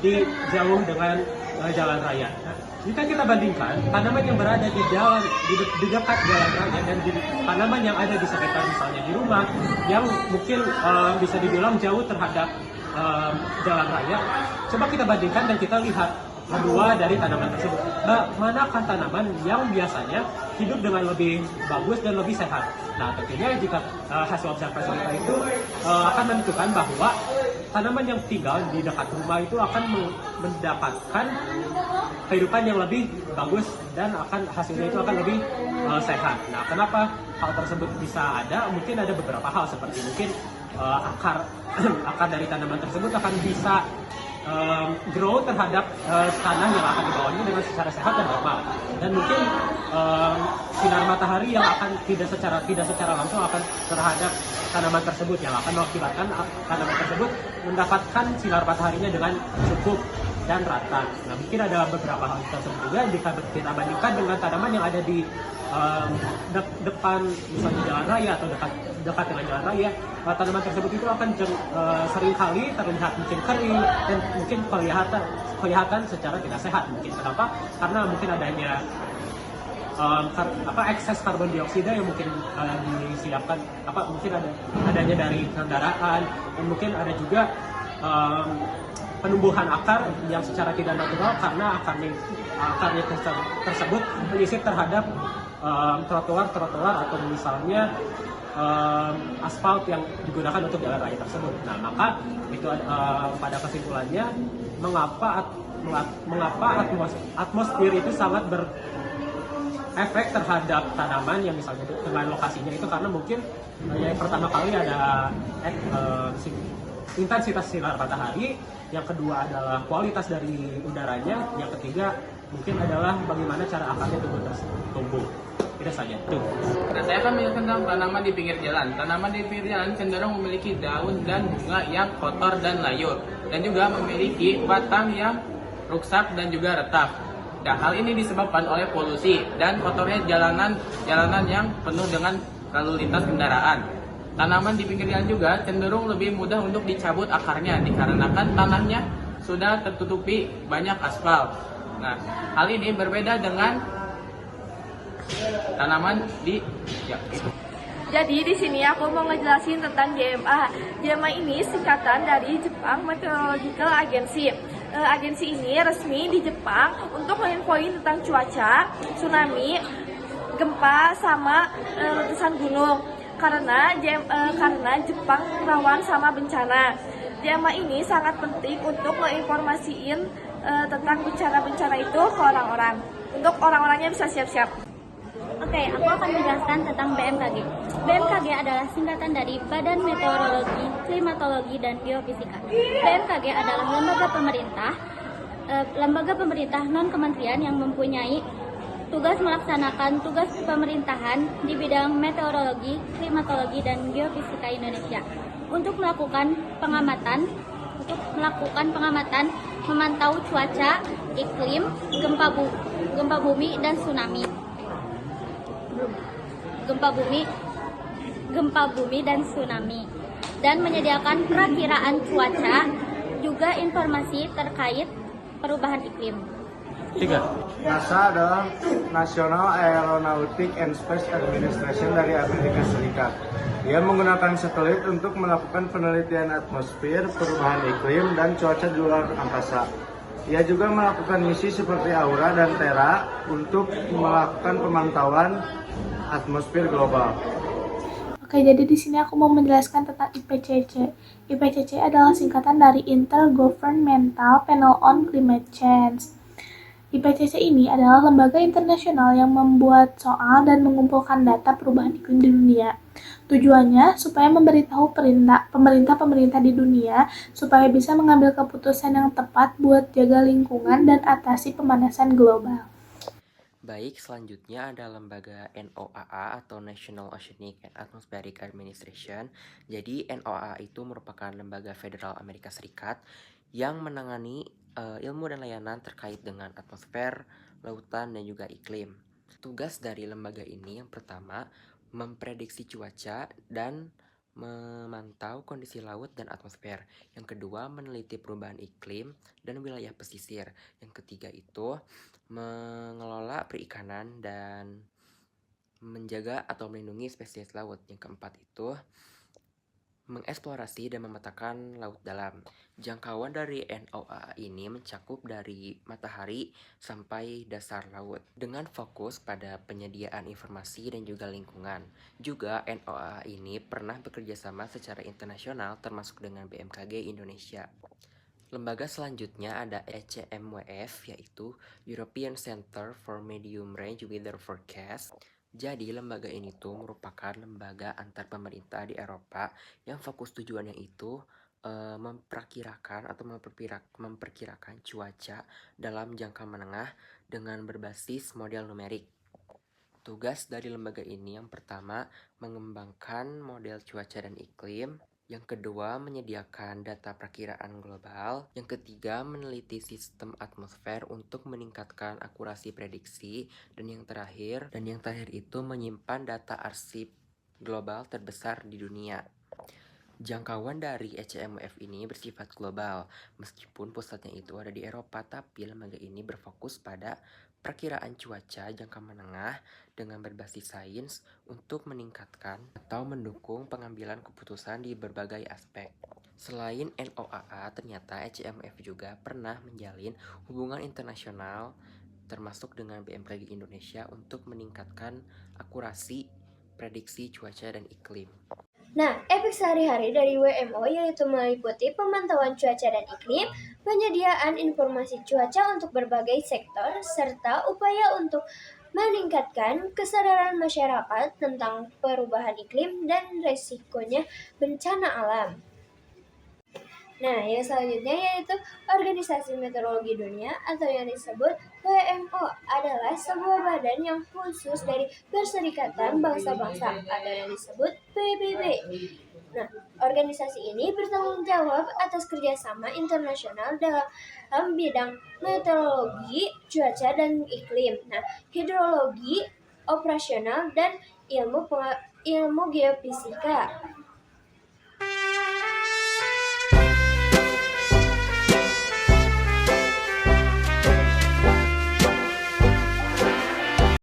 di jauh dengan jalan raya. Nah, jika kita bandingkan tanaman yang berada di dekat jalan raya dan tanaman yang ada di sekitar misalnya di rumah yang mungkin bisa dibilang jauh terhadap jalan raya, coba kita bandingkan dan kita lihat kedua dari tanaman tersebut. Manakah tanaman yang biasanya hidup dengan lebih bagus dan lebih sehat? Nah, tentunya jika hasil observasi kita itu akan menentukan bahwa tanaman yang tinggal di dekat rumah itu akan mendapatkan kehidupan yang lebih bagus dan hasilnya itu akan lebih sehat. Nah, kenapa hal tersebut bisa ada? Mungkin ada beberapa hal seperti mungkin akar akar dari tanaman tersebut akan bisa grow terhadap tanah yang akan dibawanya dengan secara sehat dan normal, dan mungkin sinar matahari yang akan tidak secara langsung akan terhadap tanaman tersebut yang akan mengakibatkan tanaman tersebut mendapatkan sinar mataharinya dengan cukup dan rata. Nah, mungkin ada beberapa hal tersebut juga jika kita bandingkan dengan tanaman yang ada di depan misalnya jalan raya atau dekat dengan jalan raya. Tanaman tersebut itu akan seringkali terlihat mungkin kering dan mungkin kelihatan secara tidak sehat. Mungkin kenapa? Karena mungkin adanya ekses karbon dioksida yang mungkin disiapkan, mungkin adanya dari kendaraan, dan mungkin ada juga penumbuhan akar yang secara tidak natural karena akarnya tersebut menyisip terhadap trotoar atau misalnya aspal yang digunakan untuk jalan raya tersebut. Nah, maka itu pada kesimpulannya mengapa atmosfer itu sangat berefek terhadap tanaman yang misalnya dengan lokasinya itu, karena mungkin yang pertama kali ada intensitas sinar matahari, yang kedua adalah kualitas dari udaranya, yang ketiga mungkin adalah bagaimana cara akarnya tumbuh. Itu saja. Nah, saya akan menjelaskan tentang tanaman di pinggir jalan. Tanaman di pinggir jalan cenderung memiliki daun dan bunga yang kotor dan layu, dan juga memiliki batang yang rusak dan juga retak. Nah, hal ini disebabkan oleh polusi dan kotornya jalanan yang penuh dengan lalu lintas kendaraan. Tanaman di pinggir jalan juga cenderung lebih mudah untuk dicabut akarnya dikarenakan tanahnya sudah tertutupi banyak aspal. Nah, hal ini berbeda dengan tanaman di Jadi di sini aku mau ngejelasin tentang JMA. JMA ini singkatan dari Jepang Meteorological Agency. Agensi ini resmi di Jepang untuk menginfoin tentang cuaca, tsunami, gempa, sama letusan gunung. Karena Jepang rawan sama bencana. JMA ini sangat penting untuk menginformasiin tentang bencana-bencana itu ke orang-orang. Untuk orang-orangnya bisa siap-siap. Oke, aku akan menjelaskan tentang BMKG. BMKG adalah singkatan dari Badan Meteorologi, Klimatologi, dan Geofisika. BMKG adalah lembaga pemerintah non-kementerian yang mempunyai tugas melaksanakan tugas pemerintahan di bidang meteorologi, klimatologi, dan geofisika Indonesia untuk melakukan pengamatan, memantau cuaca, iklim, gempa bumi dan tsunami. Gempa bumi dan tsunami, dan menyediakan perakiraan cuaca, juga informasi terkait perubahan iklim. 3. NASA adalah National Aeronautic and Space Administration dari Amerika Serikat. Ia menggunakan satelit untuk melakukan penelitian atmosfer, perubahan iklim, dan cuaca di luar angkasa. Ia juga melakukan misi seperti Aura dan Terra untuk melakukan pemantauan atmosfer global. Oke, jadi di sini aku mau menjelaskan tentang IPCC. IPCC adalah singkatan dari Intergovernmental Panel on Climate Change. IPCC ini adalah lembaga internasional yang membuat soal dan mengumpulkan data perubahan iklim di dunia. Tujuannya supaya memberitahu pemerintah di dunia supaya bisa mengambil keputusan yang tepat buat jaga lingkungan dan atasi pemanasan global. Baik, selanjutnya ada lembaga NOAA atau National Oceanic and Atmospheric Administration. Jadi NOAA itu merupakan lembaga federal Amerika Serikat yang menangani ilmu dan layanan terkait dengan atmosfer, lautan, dan juga iklim. Tugas dari lembaga ini yang pertama, memprediksi cuaca dan memantau kondisi laut dan atmosfer. Yang kedua, meneliti perubahan iklim dan wilayah pesisir. Yang ketiga itu mengelola perikanan dan menjaga atau melindungi spesies laut. Yang keempat itu mengeksplorasi dan memetakan laut dalam. Jangkauan dari NOAA ini mencakup dari matahari sampai dasar laut dengan fokus pada penyediaan informasi dan juga lingkungan. Juga NOAA ini pernah bekerja sama secara internasional termasuk dengan BMKG Indonesia. Lembaga selanjutnya ada ECMWF, yaitu European Center for Medium Range Weather Forecast. Jadi lembaga ini tuh merupakan lembaga antar pemerintah di Eropa yang fokus tujuannya itu memperkirakan atau memperkirakan cuaca dalam jangka menengah dengan berbasis model numerik. Tugas dari lembaga ini yang pertama mengembangkan model cuaca dan iklim. Yang kedua, menyediakan data perkiraan global. Yang ketiga, meneliti sistem atmosfer untuk meningkatkan akurasi prediksi. Dan yang terakhir itu menyimpan data arsip global terbesar di dunia. Jangkauan dari ECMWF ini bersifat global. Meskipun pusatnya itu ada di Eropa, tapi lembaga ini berfokus pada perkiraan cuaca jangka menengah dengan berbasis sains untuk meningkatkan atau mendukung pengambilan keputusan di berbagai aspek. Selain NOAA, ternyata ECMWF juga pernah menjalin hubungan internasional termasuk dengan BMKG Indonesia untuk meningkatkan akurasi prediksi cuaca dan iklim. Nah, efek sehari-hari dari WMO yaitu meliputi pemantauan cuaca dan iklim, penyediaan informasi cuaca untuk berbagai sektor, serta upaya untuk meningkatkan kesadaran masyarakat tentang perubahan iklim dan resikonya bencana alam. Nah, yang selanjutnya yaitu Organisasi Meteorologi Dunia atau yang disebut WMO adalah sebuah badan yang khusus dari Perserikatan Bangsa-Bangsa atau yang disebut PBB. Nah, organisasi ini bertanggung jawab atas kerjasama internasional dalam bidang meteorologi, cuaca, dan iklim. Nah, hidrologi, operasional, dan ilmu geofisika.